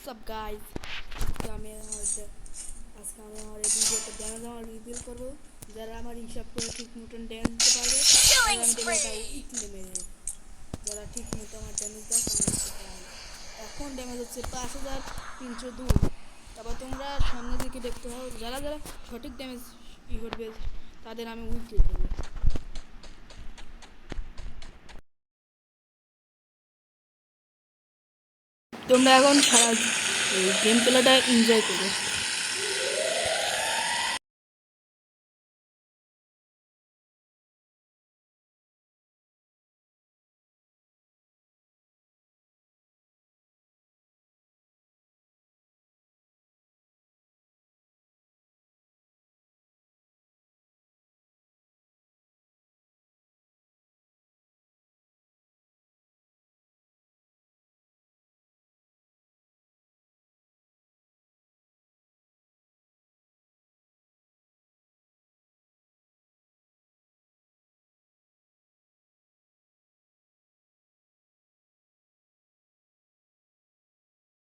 সব গাইস, আজকে আমি আমার এই ভিডিওতে ড্যামেজ আমার রিভিল করবো। যারা আমার হিসাব করে ঠিক মতন ড্যামেজ দিতে পারবে তাহলে আমি দেবো এটা উইকলি মেরে। যারা ঠিক মতো আমার ড্যামেজ দেয় এখন ড্যামেজ হচ্ছে 5302। তারপর তোমরা সামনের দিকে দেখতে পাও, যারা যারা সঠিক ড্যামেজ করবে তাদের আমি উইকলি করবো। তোমরা এখন সারা গেম প্লেটা এনজয় করো।